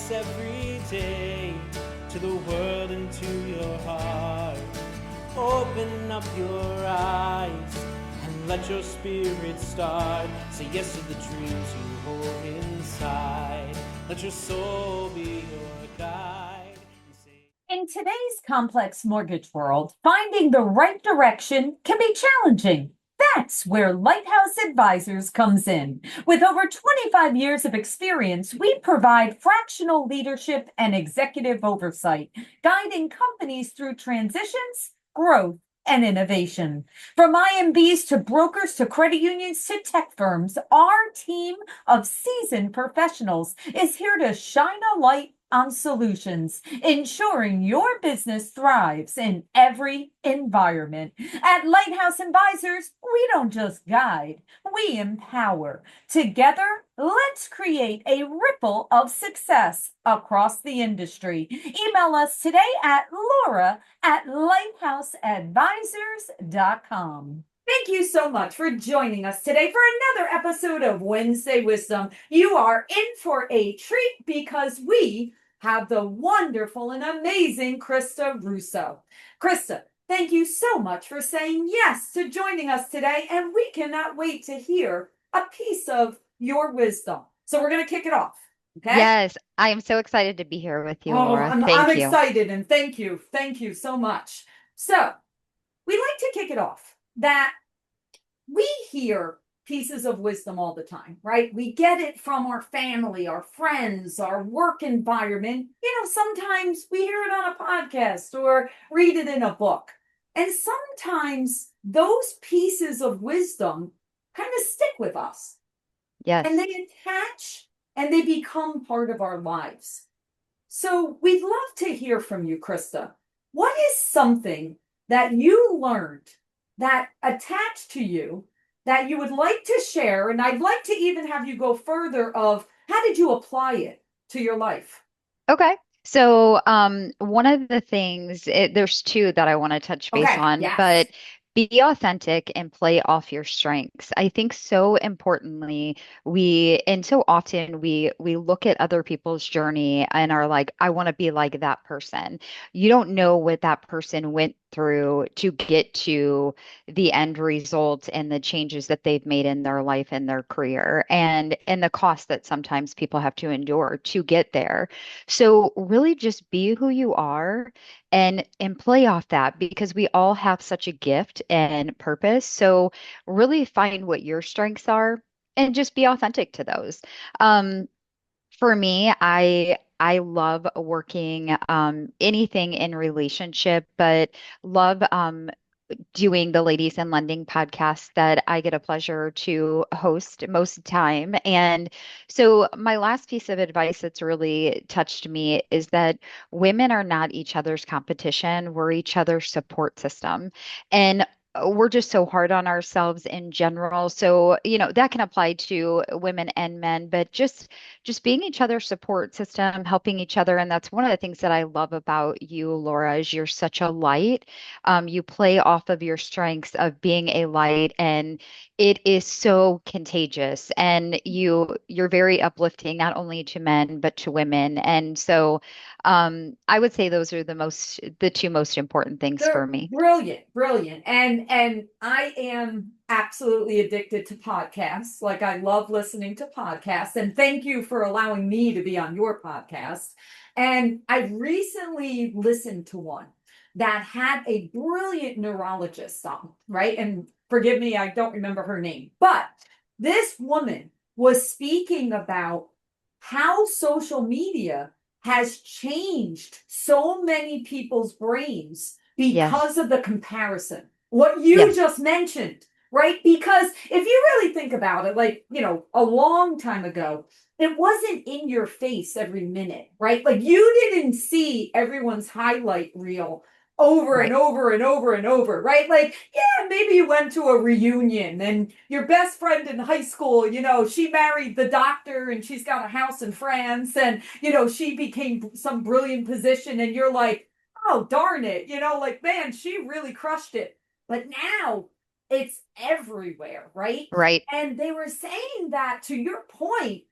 voice every day to the world and to your heart. Open up your eyes and let your spirit start. Say yes to the dreams you hold inside. Let your soul be your guide. In today's complex mortgage world, finding the right direction can be challenging. That's where Lighthouse Advisors comes in. With over 25 years of experience, we provide fractional leadership and executive oversight, guiding companies through transitions, growth, and innovation. From IMBs to brokers to credit unions to tech firms, our team of seasoned professionals is here to shine a light on solutions, ensuring your business thrives in every environment. At Lighthouse Advisors, we don't just guide, we empower. Together, let's create a ripple of success across the industry. Email us today at laura@lighthouseadvisors.com. Thank you so much for joining us today for another episode of Wednesday Wisdom. You are in for a treat because we have the wonderful and amazing Krista Russo. Krista, thank you so much for saying yes to joining us today, and we cannot wait to hear a piece of your wisdom. So we're going to kick it off, okay? Yes, I am so excited to be here with you, Oh, Laura. I'm Thank you. excited, and thank you so much. So we like to kick it off that we hear pieces of wisdom all the time, right? We get it from our family, our friends, our work environment. Sometimes we hear it on a podcast or read it in a book. And sometimes those pieces of wisdom kind of stick with us. Yes. And they attach and they become part of our lives. So we'd love to hear from you, Krista. What is something that you learned that attached to you that you would like to share? And I'd like to even have you go further of how did you apply it to your life? Okay. So, one of the things, there's two that I want to touch base on, Yes. but be authentic and play off your strengths. I think so importantly, and so often we look at other people's journey and are like, I want to be like that person. You don't know what that person went through to get to the end result and the changes that they've made in their life and their career and the cost that sometimes people have to endure to get there. So really just be who you are and play off that because we all have such a gift and purpose. So really find what your strengths are and just be authentic to those. Um, for me, I love working anything in relationship, but love doing the Ladies in Lending podcast that I get a pleasure to host most of the time. And so my last piece of advice that's really touched me is that women are not each other's competition. We're each other's support system. And we're just so hard on ourselves in general. So, that can apply to women and men, but just being each other's support system, helping each other. And that's one of the things that I love about you, Laura, is you're such a light. You play off of your strengths of being a light, and it is so contagious. And you're very uplifting, not only to men but to women. And so, I would say those are the two most important things for me. Brilliant. And I am absolutely addicted to podcasts. Like I love listening to podcasts. And thank you for allowing me to be on your podcast. And I recently listened to one that had a brilliant neurologist on, right? And forgive me, I don't remember her name, but this woman was speaking about how social media has changed so many people's brains because Yes. of the comparison. What you Yes. just mentioned, right? Because if you really think about it, like, a long time ago, it wasn't in your face every minute, right? Like you didn't see everyone's highlight reel over and Right. over and over and over, right? Like, yeah, maybe you went to a reunion and your best friend in high school, she married the doctor and she's got a house in France and, she became some brilliant position and you're like, oh, darn it, like, man, she really crushed it. But now it's everywhere, right? Right. And they were saying that to your point,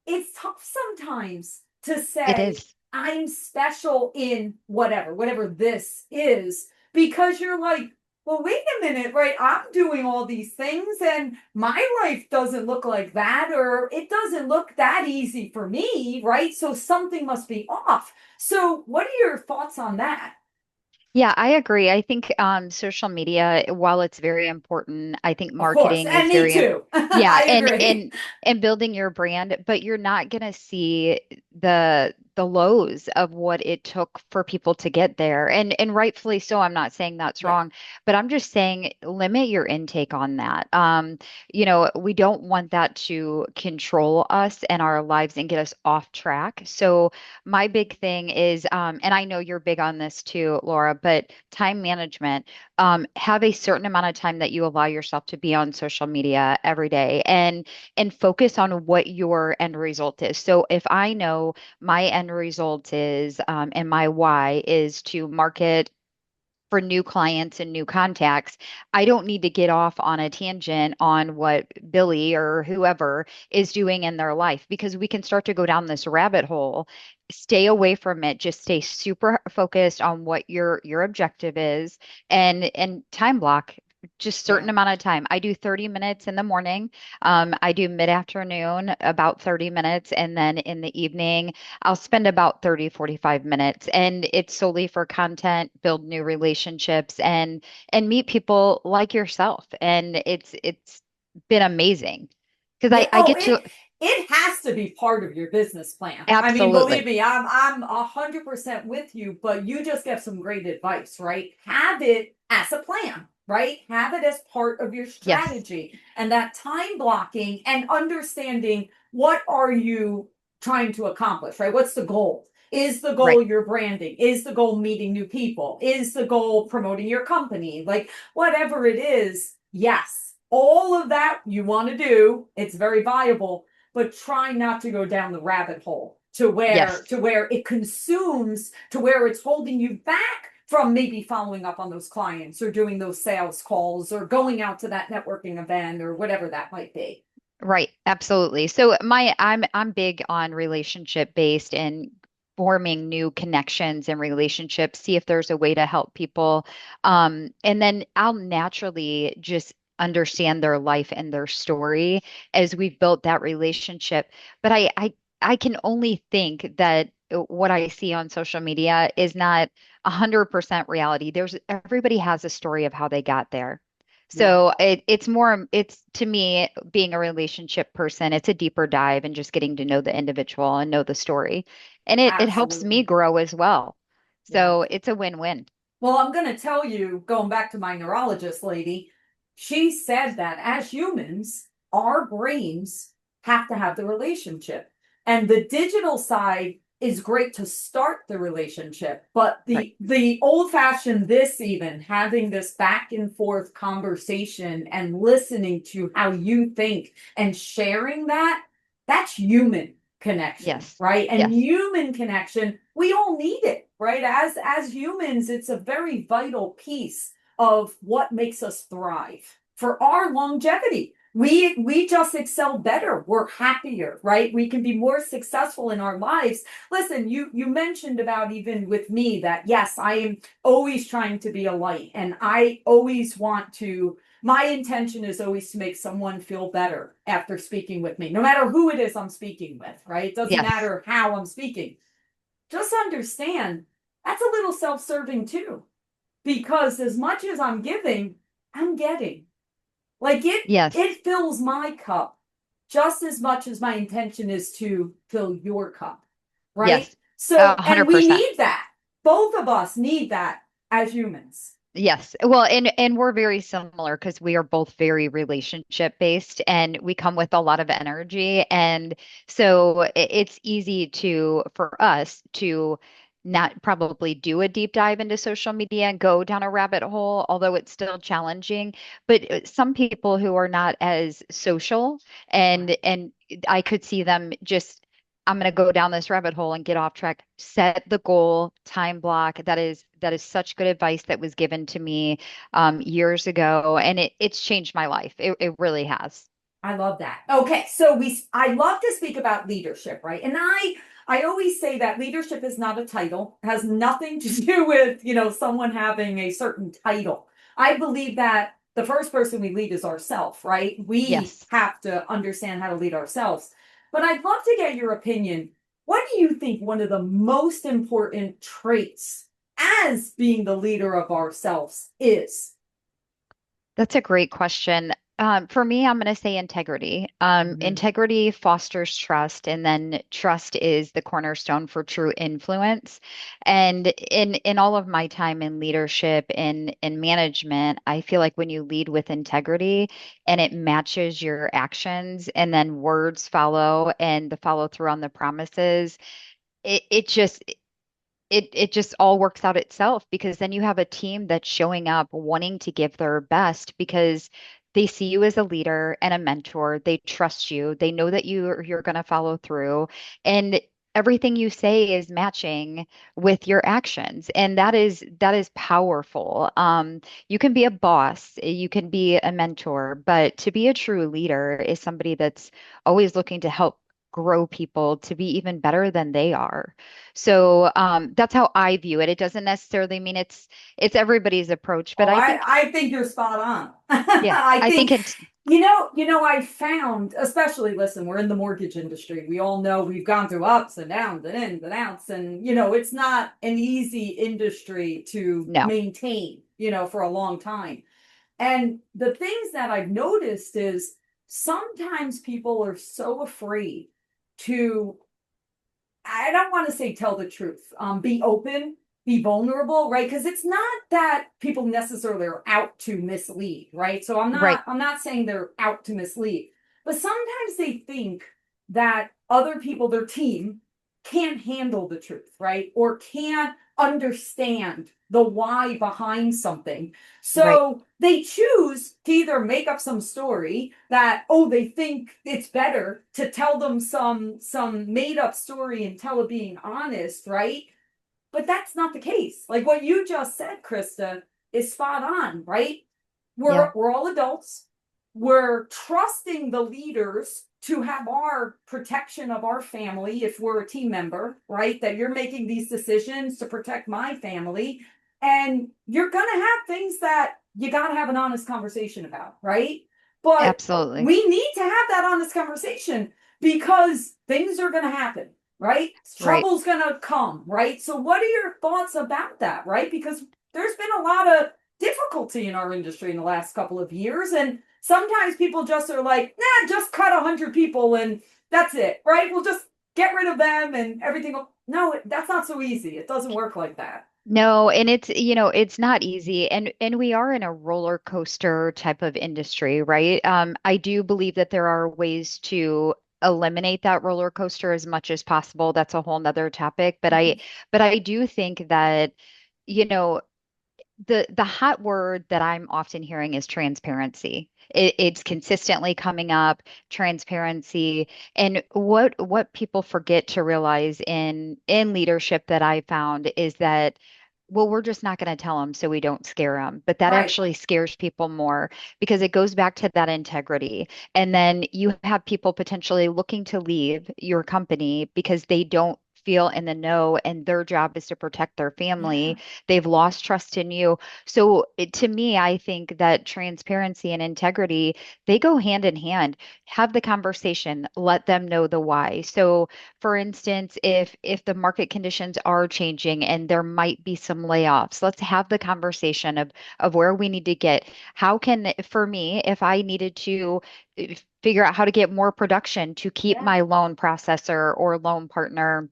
it's tough sometimes to It say, is. I'm special in whatever this is, because you're like, well, wait a minute, right? I'm doing all these things and my life doesn't look like that, or it doesn't look that easy for me, right? So something must be off. So, what are your thoughts on that? Yeah, I agree. I think social media, while it's very important, I think Of course. marketing And is me very too. yeah, I agree. and building your brand, but you're not gonna see the lows of what it took for people to get there. And rightfully so. I'm not saying that's Yeah. wrong, but I'm just saying limit your intake on that. We don't want that to control us and our lives and get us off track. So my big thing is, and I know you're big on this too, Laura, but time management. Have a certain amount of time that you allow yourself to be on social media every day, and focus on what your end result is. So if I know my end result is, and my why is to market for new clients and new contacts, I don't need to get off on a tangent on what Billy or whoever is doing in their life, because we can start to go down this rabbit hole. Stay away from it. Just stay super focused on what your objective is, and time block just certain Yeah. amount of time. I do 30 minutes in the morning. I do mid-afternoon about 30 minutes, and then in the evening I'll spend about 30, 45 minutes, and it's solely for content, build new relationships, and meet people like yourself. And it's been amazing because Yeah. I Oh, get to it has to be part of your business plan. I mean, believe absolutely. me, I'm 100% with you, but you just get some great advice, right? Have it as a plan, right? Have it as part of your Yes. strategy, and that time blocking and understanding what are you trying to accomplish, right? What's the goal? Is the Right. goal your branding? Is the goal meeting new people? Is the goal promoting your company? Like whatever it is, yes, all of that you want to do, it's very viable, but try not to go down the rabbit hole to where Yes. to where it consumes, to where it's holding you back from maybe following up on those clients or doing those sales calls or going out to that networking event or whatever that might be. Right, absolutely. So I'm big on relationship based and forming new connections and relationships, see if there's a way to help people. And then I'll naturally just understand their life and their story as we've built that relationship. But I can only think that what I see on social media is not 100% reality. Everybody has a story of how they got there. Yeah, So it's more, it's to me, being a relationship person, it's a deeper dive and just getting to know the individual and know the story. And it helps me absolutely. grow as well. Yeah. So it's a win-win. Well, I'm going to tell you, going back to my neurologist lady, she said that as humans, our brains have to have the relationship. And the digital side is great to start the relationship, but Right. the old-fashioned this, even having this back and forth conversation and listening to how you think and sharing that, that's human connection, Yes. right? And Yes. human connection, we all need it, right? As humans, it's a very vital piece of what makes us thrive for our longevity. We just excel better. We're happier, right? We can be more successful in our lives. Listen, you mentioned about, even with me, that yes, I am always trying to be a light, and I always want to, my intention is always to make someone feel better after speaking with me, no matter who it is I'm speaking with, right? It doesn't Yes. matter how I'm speaking. Just understand that's a little self-serving too, because as much as I'm giving, I'm getting. Like Yes. it fills my cup just as much as my intention is to fill your cup, right? Yes. So, A and hundred we percent. need that. Both of us need that as humans. Yes. Well, and we're very similar because we are both very relationship based and we come with a lot of energy. And so it's easy for us to not probably do a deep dive into social media and go down a rabbit hole, although it's still challenging. But some people who are not as social, Right. and I could see them just, I'm going to go down this rabbit hole and get off track. Set the goal, time block. That is such good advice that was given to me years ago, and it's changed my life. It really has. I love that. Okay, so I love to speak about leadership, right? And I always say that leadership is not a title, has nothing to do with, someone having a certain title. I believe that the first person we lead is ourselves, right? We Yes. have to understand how to lead ourselves. But I'd love to get your opinion. What do you think one of the most important traits as being the leader of ourselves is? That's a great question. For me, I'm going to say integrity. Mhm. Integrity fosters trust, and then trust is the cornerstone for true influence. And in all of my time in leadership and in management, I feel like when you lead with integrity and it matches your actions, and then words follow, and the follow through on the promises, it just it just all works out itself because then you have a team that's showing up wanting to give their best because they see you as a leader and a mentor. They trust you. They know that you're going to follow through and everything you say is matching with your actions. And that is powerful. You can be a boss, you can be a mentor, but to be a true leader is somebody that's always looking to help grow people to be even better than they are. So that's how I view it. It doesn't necessarily mean it's everybody's approach, but Oh, I I, think I think you're spot on. yeah, I I think think, it's I found, especially, listen, we're in the mortgage industry. We all know we've gone through ups and downs and ins and outs. And, it's not an easy industry to no, maintain, for a long time. And the things that I've noticed is sometimes people are so afraid to, I don't want to say tell the truth, be open, be vulnerable, right? Because it's not that people necessarily are out to mislead, right? So right. I'm not saying they're out to mislead, but sometimes they think that other people, their team, can't handle the truth, right? Or can't understand the why behind something. Right. So they choose to either make up some story that, oh, they think it's better to tell them some made up story and tell it being honest, right? But that's not the case. Like what you just said, Krista, is spot on, right? Yeah. We're all adults. We're trusting the leaders to have our protection of our family if we're a team member, right? That you're making these decisions to protect my family. And you're going to have things that you got to have an honest conversation about, right? But Absolutely. we need to have that honest conversation because things are going to happen, right? Right. Trouble's going to come, right? So, what are your thoughts about that, right? Because there's been a lot of difficulty in our industry in the last couple of years. And sometimes people just are like, nah, just cut 100 people and that's it, right? We'll just get rid of them and everything. No, that's not so easy. It doesn't work like that. No, and it's not easy and we are in a roller coaster type of industry, right? I do believe that there are ways to eliminate that roller coaster as much as possible. That's a whole nother topic, but I do think that you know the hot word that I'm often hearing is transparency. It's consistently coming up, transparency. And what people forget to realize in leadership that I found is that, well, we're just not going to tell them so we don't scare them. But that Right. actually scares people more because it goes back to that integrity. And then you have people potentially looking to leave your company because they don't feel in the know and their job is to protect their Yeah. family. They've lost trust in you. So to me, I think that transparency and integrity, they go hand in hand. Have the conversation, let them know the why. So for instance, if the market conditions are changing and there might be some layoffs, let's have the conversation of where we need to get. How can, for me, if I needed to figure out how to get more production to keep Yeah. my loan processor or loan partner,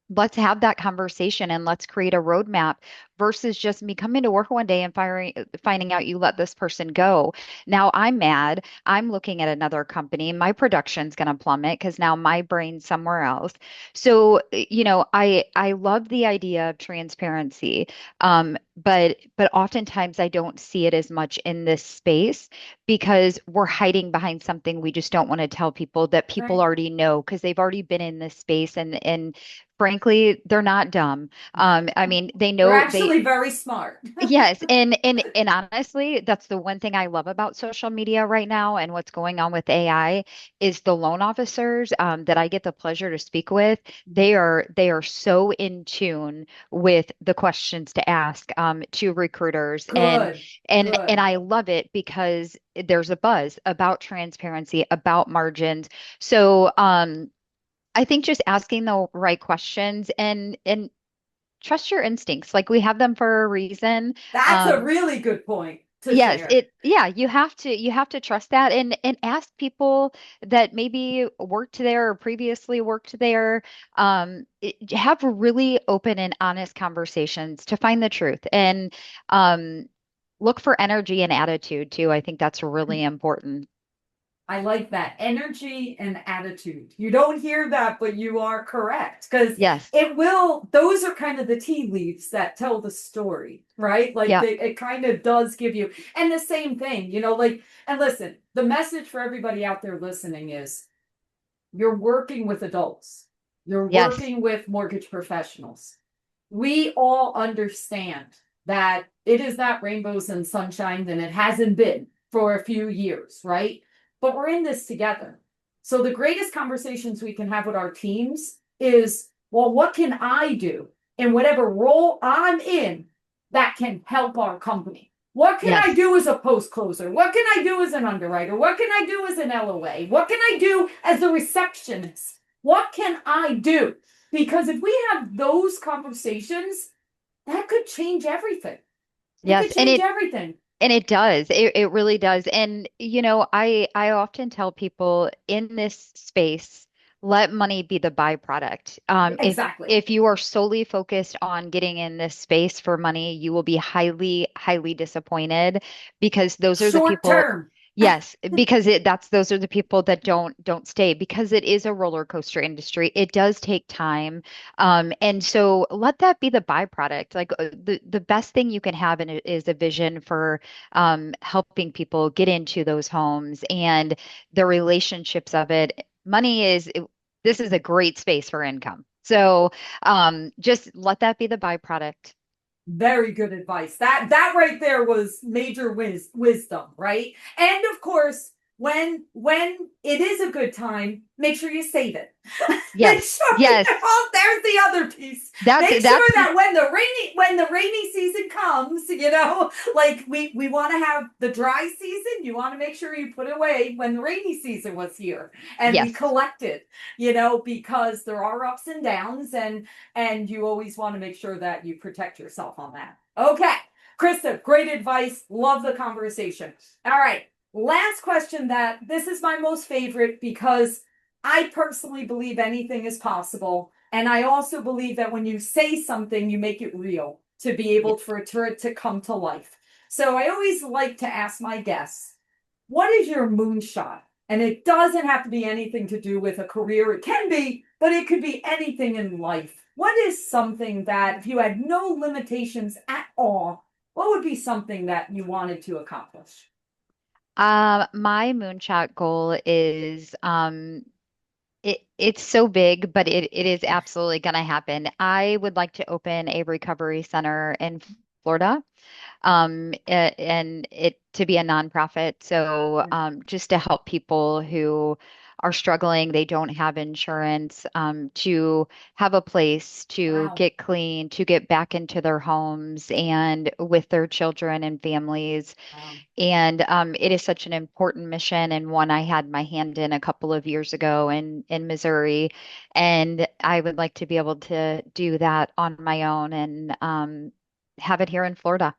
let's have that conversation and let's create a roadmap versus just me coming to work one day and finding out you let this person go. Now I'm mad. I'm looking at another company. My production's going to plummet because now my brain's somewhere else. So, I love the idea of transparency. But oftentimes I don't see it as much in this space because we're hiding behind something we just don't want to tell people that people Right. already know because they've already been in this space and frankly, they're not dumb. I mean, they They're know they actually very smart. yes, and honestly, that's the one thing I love about social media right now and what's going on with AI is the loan officers that I get the pleasure to speak with. They are so in tune with the questions to ask to recruiters Good, and good. I love it because there's a buzz about transparency, about margins. So I think just asking the right questions and trust your instincts. Like we have them for a reason. That's a Um, really good point to yes, share. yeah, you have to trust that and ask people that maybe worked there or previously worked there. Have really open and honest conversations to find the truth and um, look for energy and attitude too. I think that's really important. I like that energy and attitude. You don't hear that, but you are correct because Yes. it will, those are kind of the tea leaves that tell the story, right? Like Yeah. it kind of does give you, and the same thing, like, and listen, the message for everybody out there listening is you're working with adults, you're Yes. working with mortgage professionals. We all understand that it is not rainbows and sunshine, and it hasn't been for a few years, right? But we're in this together. So the greatest conversations we can have with our teams is, well, what can I do in whatever role I'm in that can help our company? What can I Yes. do as a post closer? What can I do as an underwriter? What can I do as an LOA? What can I do as a receptionist? What can I do? Because if we have those conversations, that could change everything. It could Yes. And change it everything. And it does. It really does. And I often tell people in this space, let money be the byproduct. Exactly. If you are solely focused on getting in this space for money, you will be highly, highly disappointed because those are the Short people. term. Yes, because those are the people that don't stay because it is a roller coaster industry. It does take time. And so let that be the byproduct. Like the best thing you can have in it is a vision for helping people get into those homes and the relationships of it. This is a great space for income. So just let that be the byproduct. Very good advice. That right there was major wisdom, right? And of course, when it is a good time, make sure you save it. Make Yes, sure yes. oh, there's the other piece. That's Make sure that's that when the rainy season comes, like we want to have the dry season, you want to make sure you put it away when the rainy season was here and we yes. collected, because there are ups and downs and you always want to make sure that you protect yourself on that. Okay. Krista, great advice. Love the conversation. All right. Last question that this is my most favorite because I personally believe anything is possible. And I also believe that when you say something, you make it real to be able for it to come to life. So I always like to ask my guests, what is your moonshot? And it doesn't have to be anything to do with a career. It can be, but it could be anything in life. What is something that, if you had no limitations at all, what would be something that you wanted to accomplish? My moonshot goal is it's so big, but it is absolutely going to happen. I would like to open a recovery center in Florida, and it to be a nonprofit. So just to help people who are struggling, they don't have insurance, to have a place to Wow. get clean, to get back into their homes and with their children and families. Wow. And it is such an important mission and one I had my hand in a couple of years ago in Missouri. And I would like to be able to do that on my own and have it here in Florida.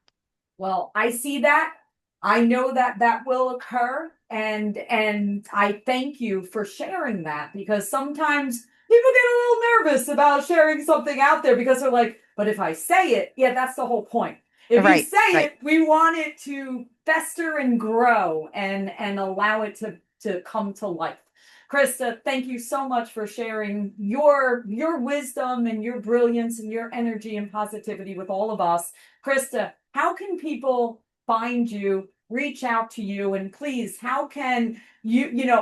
Well, I see that. I know that that will occur, and I thank you for sharing that because sometimes people get a little nervous about sharing something out there because they're like, but if I say it, yeah, that's the whole point. If you Right, say right. it, we want it to fester and grow and allow it to come to life. Krista, thank you so much for sharing your wisdom and your brilliance and your energy and positivity with all of us. Krista, how can people find you reach out to you? And please, how can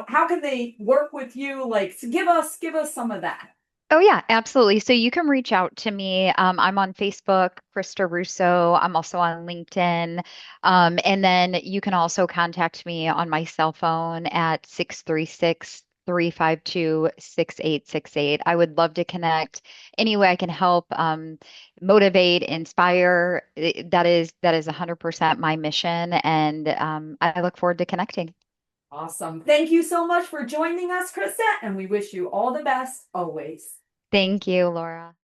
how can they work with you? Like, so give us some of that. Oh, yeah, absolutely. So you can reach out to me. I'm on Facebook, Krista Russo. I'm also on LinkedIn. And then you can also contact me on my cell phone at 636-352-6868. I would love to connect any way I can help, motivate, inspire. That is 100% my mission. And I look forward to connecting. Awesome. Thank you so much for joining us, Krista, and we wish you all the best always. Thank you, Laura.